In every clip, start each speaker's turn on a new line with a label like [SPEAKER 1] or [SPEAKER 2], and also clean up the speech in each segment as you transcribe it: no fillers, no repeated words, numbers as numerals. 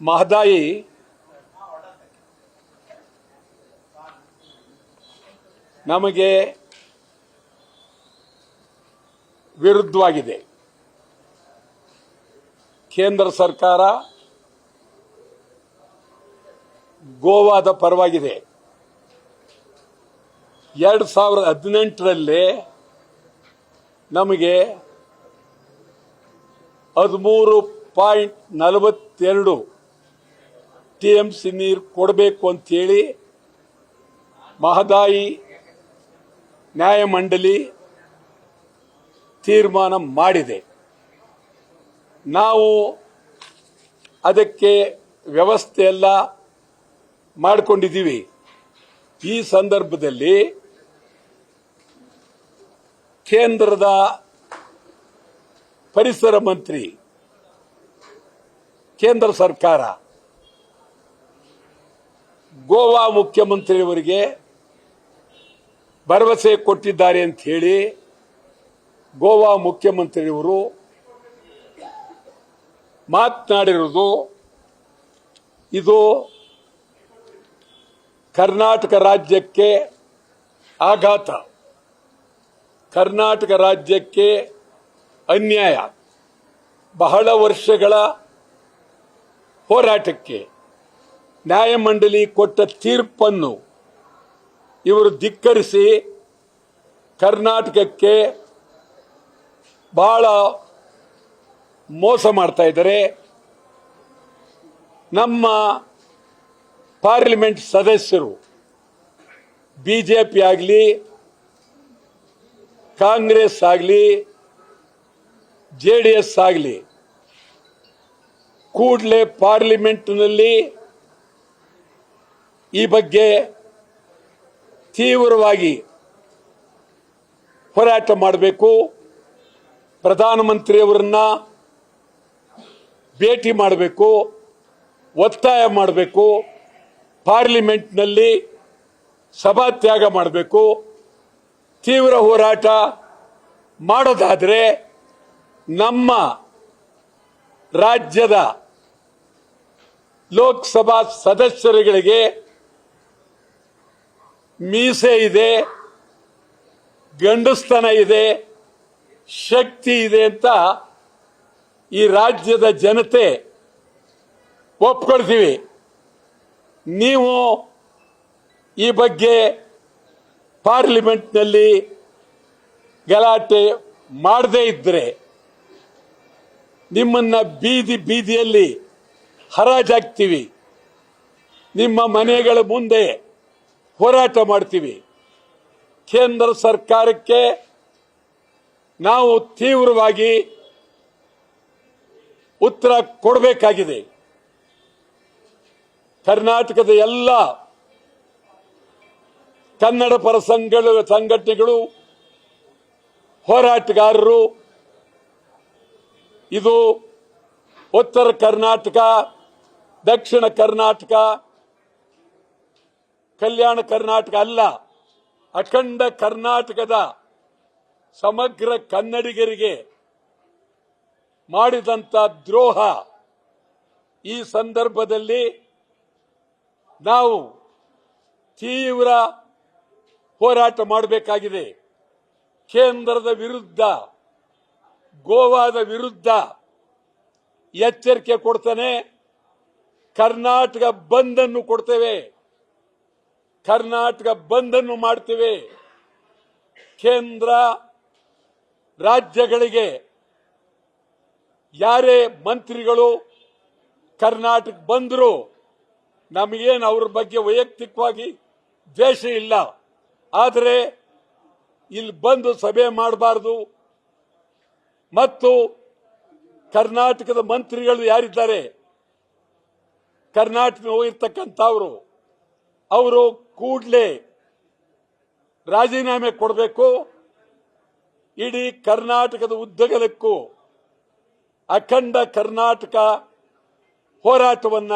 [SPEAKER 1] ಮಹದಾಯಿ ನಮಗೆ ವಿರುದ್ಧವಾಗಿದೆ. ಕೇಂದ್ರ ಸರ್ಕಾರ ಗೋವಾದ ಪರವಾಗಿದೆ. 2018ರಲ್ಲಿ ನಮಗೆ 13.42 TMC ನೀರು ಕೊಡಬೇಕು ಅಂತೇಳಿ ಮಹದಾಯಿ ನ್ಯಾಯಮಂಡಳಿ ತೀರ್ಮಾನ ಮಾಡಿದೆ. ನಾವು ಅದಕ್ಕೆ ವ್ಯವಸ್ಥೆ ಎಲ್ಲ ಮಾಡಿಕೊಂಡಿದ್ದೀವಿ. ಈ ಸಂದರ್ಭದಲ್ಲಿ ಕೇಂದ್ರದ ಪರಿಸರ ಮಂತ್ರಿ, ಕೇಂದ್ರ ಸರ್ಕಾರ ಗೋವಾ ಮುಖ್ಯಮಂತ್ರಿಯವರಿಗೆ ಭರವಸೆ ಕೊಟ್ಟಿದ್ದಾರೆ ಅಂತ ಹೇಳಿ ಗೋವಾ ಮುಖ್ಯಮಂತ್ರಿಯವರು ಮಾತನಾಡಿರುವುದು ಇದು ಕರ್ನಾಟಕ ರಾಜ್ಯಕ್ಕೆ ಆಘಾತ, ಕರ್ನಾಟಕ ರಾಜ್ಯಕ್ಕೆ ಅನ್ಯಾಯ. ಬಹಳ ವರ್ಷಗಳ ಹೋರಾಟಕ್ಕೆ ನ್ಯಾಯಮಂಡಳಿ ಕೊಟ್ಟ ತೀರ್ಪನ್ನು ಇವರು ಧಿಕ್ಕರಿಸಿ ಕರ್ನಾಟಕಕ್ಕೆ ಬಹಳ ಮೋಸ ಮಾಡ್ತಾ ಇದ್ದಾರೆ. ನಮ್ಮ ಪಾರ್ಲಿಮೆಂಟ್ ಸದಸ್ಯರು ಬಿಜೆಪಿ ಆಗಲಿ ಕಾಂಗ್ರೆಸ್ ಆಗಲಿ ಜೆಡಿಎಸ್ ಆಗಲಿ ಕೂಡಲೇ ಪಾರ್ಲಿಮೆಂಟ್ನಲ್ಲಿ ಈ ಬಗ್ಗೆ ತೀವ್ರವಾಗಿ ಹೋರಾಟ ಮಾಡಬೇಕು. ಪ್ರಧಾನಮಂತ್ರಿಯವರನ್ನ ಭೇಟಿ ಮಾಡಬೇಕು, ಒತ್ತಾಯ ಮಾಡಬೇಕು, ಪಾರ್ಲಿಮೆಂಟ್ನಲ್ಲಿ ಸಭಾತ್ಯಾಗ ಮಾಡಬೇಕು. ತೀವ್ರ ಹೋರಾಟ ಮಾಡೋದಾದರೆ ನಮ್ಮ ರಾಜ್ಯದ ಲೋಕಸಭಾ ಸದಸ್ಯರುಗಳಿಗೆ ಮೀಸೆ ಇದೆ, ಗಂಡಸ್ತನ ಇದೆ, ಶಕ್ತಿ ಇದೆ ಅಂತ ಈ ರಾಜ್ಯದ ಜನತೆ ಒಪ್ಕೊಳ್ತೀವಿ. ನೀವು ಈ ಬಗ್ಗೆ ಪಾರ್ಲಿಮೆಂಟ್ನಲ್ಲಿ ಗಲಾಟೆ ಮಾಡದೇ ಇದ್ದರೆ ನಿಮ್ಮನ್ನ ಬೀದಿ ಬೀದಿಯಲ್ಲಿ ಹರಾಜಾಗ್ತೀವಿ, ನಿಮ್ಮ ಮನೆಗಳ ಮುಂದೆ ಹೋರಾಟ ಮಾಡ್ತೀವಿ. ಕೇಂದ್ರ ಸರ್ಕಾರಕ್ಕೆ ನಾವು ತೀವ್ರವಾಗಿ ಉತ್ತರ ಕೊಡಬೇಕಾಗಿದೆ. ಕರ್ನಾಟಕದ ಎಲ್ಲ ಕನ್ನಡ ಪರ ಸಂಘಟನೆಗಳು, ಹೋರಾಟಗಾರರು, ಇದು ಉತ್ತರ ಕರ್ನಾಟಕ, ದಕ್ಷಿಣ ಕರ್ನಾಟಕ, ಕಲ್ಯಾಣ ಕರ್ನಾಟಕ ಅಲ್ಲ, ಅಖಂಡ ಕರ್ನಾಟಕದ ಸಮಗ್ರ ಕನ್ನಡಿಗರಿಗೆ ಮಾಡಿದಂತ ದ್ರೋಹ. ಈ ಸಂದರ್ಭದಲ್ಲಿ ನಾವು ತೀವ್ರ ಹೋರಾಟ ಮಾಡಬೇಕಾಗಿದೆ. ಕೇಂದ್ರದ ವಿರುದ್ಧ, ಗೋವಾದ ವಿರುದ್ಧ ಎಚ್ಚರಿಕೆ ಕೊಡ್ತಾನೆ. ಕರ್ನಾಟಕ ಬಂದ್ ಅನ್ನು ಕೊಡ್ತೇವೆ, ಕರ್ನಾಟಕ ಬಂದ್ ಅನ್ನು ಮಾಡ್ತೇವೆ. ಕೇಂದ್ರ ರಾಜ್ಯಗಳಿಗೆ ಯಾರೇ ಮಂತ್ರಿಗಳು ಕರ್ನಾಟಕ ಬಂದರು, ನಮಗೇನು ಅವ್ರ ಬಗ್ಗೆ ವೈಯಕ್ತಿಕವಾಗಿ ದ್ವೇಷ ಇಲ್ಲ. ಆದರೆ ಇಲ್ಲಿ ಬಂದು ಸಭೆ ಮಾಡಬಾರದು. ಮತ್ತು ಕರ್ನಾಟಕದ ಮಂತ್ರಿಗಳು ಯಾರಿದ್ದಾರೆ, ಕರ್ನಾಟಕ ಹೋಗಿರ್ತಕ್ಕಂಥವರು, ಅವರು ಕೂಡಲೇ ರಾಜೀನಾಮೆ ಕೊಡಬೇಕು. ಇಡೀ ಕರ್ನಾಟಕದ ಉದ್ದಗಲಕ್ಕೂ ಅಖಂಡ ಕರ್ನಾಟಕ ಹೋರಾಟವನ್ನ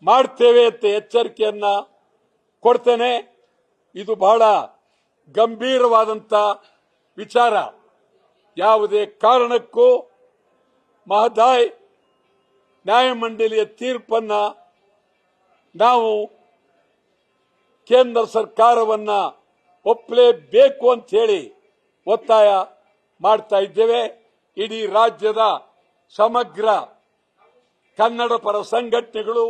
[SPEAKER 1] ಮಾಡ್ತೇವೆ ಅಂತ ಎಚ್ಚರಿಕೆಯನ್ನ ಕೊಡ್ತೇನೆ. ಇದು ಬಹಳ ಗಂಭೀರವಾದಂತ ವಿಚಾರ. ಯಾವುದೇ ಕಾರಣಕ್ಕೂ ಮಹದಾಯಿ ನ್ಯಾಯಮಂಡಳಿಯ ತೀರ್ಪನ್ನ ನಾವು ಕೇಂದ್ರ ಸರ್ಕಾರವನ್ನ ಒಪ್ಪಲೇಬೇಕು ಅಂತ ಹೇಳಿ ಒತ್ತಾಯ ಮಾಡ್ತಾ ಇದ್ದೇವೆ. ಇಡೀ ರಾಜ್ಯದ ಸಮಗ್ರ ಕನ್ನಡ ಪರ ಸಂಘಟನೆಗಳು,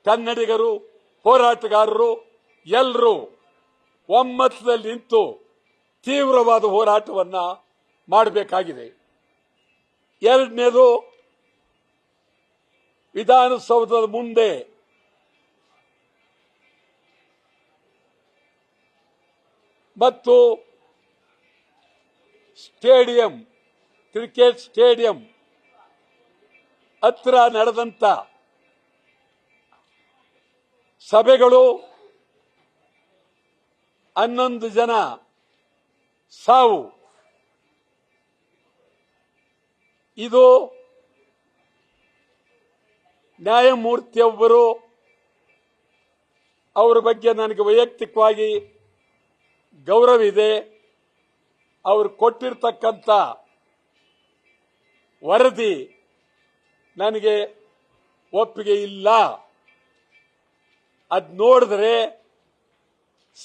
[SPEAKER 1] ಕನ್ನಡಿಗರು, ಹೋರಾಟಗಾರರು ಎಲ್ಲರೂ ಒಮ್ಮತದಲ್ಲಿ ನಿಂತು ತೀವ್ರವಾದ ಹೋರಾಟವನ್ನ ಮಾಡಬೇಕಾಗಿದೆ. ಎರಡನೇದು, ವಿಧಾನಸೌಧದ ಮುಂದೆ ಮತ್ತು ಸ್ಟೇಡಿಯಂ, ಕ್ರಿಕೆಟ್ ಸ್ಟೇಡಿಯಂ ಹತ್ರ ನಡೆದಂತ ಸಭೆಗಳು 11 ಜನ ಸಾವು, ಇದು ನ್ಯಾಯಮೂರ್ತಿಯೊಬ್ಬರು, ಅವರ ಬಗ್ಗೆ ನನಗೆ ವೈಯಕ್ತಿಕವಾಗಿ ಗೌರವ ಇದೆ. ಅವರು ಕೊಟ್ಟಿರ್ತಕ್ಕಂಥ ವರದಿ ನನಗೆ ಒಪ್ಪಿಗೆ ಇಲ್ಲ. ಅದ್ ನೋಡಿದ್ರೆ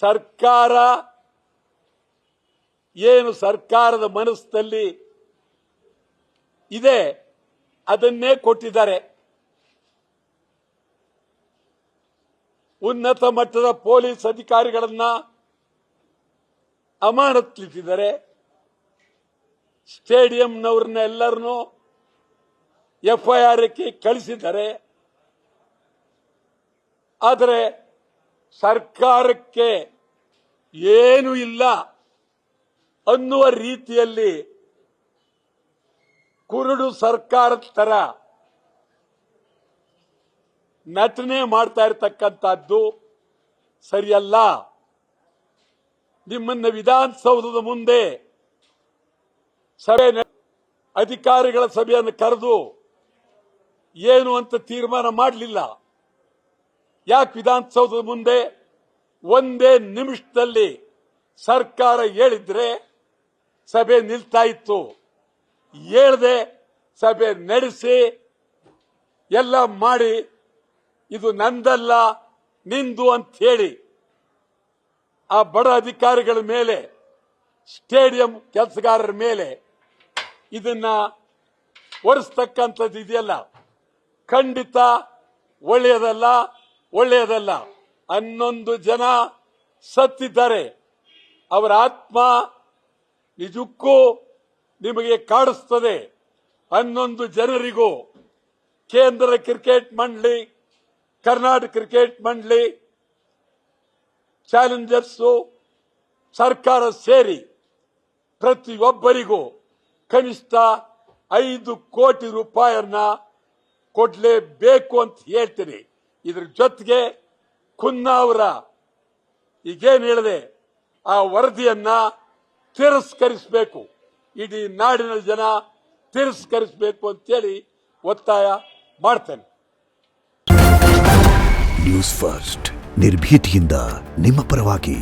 [SPEAKER 1] ಸರ್ಕಾರ ಏನು ಸರ್ಕಾರದ ಮನಸ್ಸಿನಲ್ಲಿ ಇದೆ ಅದನ್ನೇ ಕೊಟ್ಟಿದ್ದಾರೆ. ಉನ್ನತ ಮಟ್ಟದ ಪೊಲೀಸ್ ಅಧಿಕಾರಿಗಳನ್ನ ಅಮಾನತಿದ್ದಾರೆ. ಸ್ಟೇಡಿಯಂನವ್ರನ್ನ ಎಲ್ಲರನ್ನೂ FIRಕ್ಕೆ ಕಳಿಸಿದ್ದಾರೆ. ಆದರೆ ಸರ್ಕಾರಕ್ಕೆ ಏನೂ ಇಲ್ಲ ಅನ್ನುವ ರೀತಿಯಲ್ಲಿ ಕುರುಡು ಸರ್ಕಾರದ ತರ ನಟನೆ ಮಾಡ್ತಾ ಇರತಕ್ಕಂಥದ್ದು ಸರಿಯಲ್ಲ. ನಿಮ್ಮನ್ನ ವಿಧಾನಸೌಧದ ಮುಂದೆ ಸಭೆ, ಅಧಿಕಾರಿಗಳ ಸಭೆಯನ್ನು ಕರೆದು ಏನು ಅಂತ ತೀರ್ಮಾನ ಮಾಡಲಿಲ್ಲ. ಯಾಕೆ ವಿಧಾನಸೌಧದ ಮುಂದೆ ಒಂದೇ ನಿಮಿಷದಲ್ಲಿ ಸರ್ಕಾರ ಹೇಳಿದ್ರೆ ಸಭೆ ನಿಲ್ತಾ ಇತ್ತು. ಹೇಳದೆ ಸಭೆ ನಡೆಸಿ ಎಲ್ಲ ಮಾಡಿ ಇದು ನಂದಲ್ಲ ನಿಂದು ಅಂತ ಹೇಳಿ ಆ ಬಡ ಅಧಿಕಾರಿಗಳ ಮೇಲೆ, ಸ್ಟೇಡಿಯಂ ಕೆಲಸಗಾರರ ಮೇಲೆ ಇದನ್ನ ಒರೆಸ್ತಕ್ಕಂಥದ್ದು ಇದೆಯಲ್ಲ, ಖಂಡಿತ ಒಳ್ಳೆಯದಲ್ಲ. 11 ಜನ ಸತ್ತಿದ್ದಾರೆ. ಅವರ ಆತ್ಮ ನಿಜಕ್ಕೂ ನಿಮಗೆ ಕಾಡಿಸ್ತದೆ. 11 ಜನರಿಗೂ ಕೇಂದ್ರ ಕ್ರಿಕೆಟ್ ಮಂಡಳಿ, ಕರ್ನಾಟಕ ಕ್ರಿಕೆಟ್ ಮಂಡಳಿ, ಚಾಲೆಂಜರ್ಸ್, ಸರ್ಕಾರ ಸೇರಿ ಪ್ರತಿಯೊಬ್ಬರಿಗೂ ಕನಿಷ್ಠ 5 ಕೋಟಿ ರೂಪಾಯಿಯನ್ನ ಕೊಡಲೇಬೇಕು ಅಂತ ಹೇಳ್ತೀನಿ. ಇದ್ರ ಜೊತೆಗೆ ಖುನ್ನಾವರ ಈಗೇನು ಹೇಳಿದೆ ಆ ವರದಿಯನ್ನ ತಿರಸ್ಕರಿಸಬೇಕು. ಇಡೀ ನಾಡಿನ ಜನ ತಿರಸ್ಕರಿಸಬೇಕು ಅಂತೇಳಿ ಒತ್ತಾಯ ಮಾಡ್ತೇನೆ.
[SPEAKER 2] ನ್ಯೂಸ್ ಫಸ್ಟ್, ನಿರ್ಭೀತಿಯಿಂದ ನಿಮ್ಮ ಪರವಾಗಿ.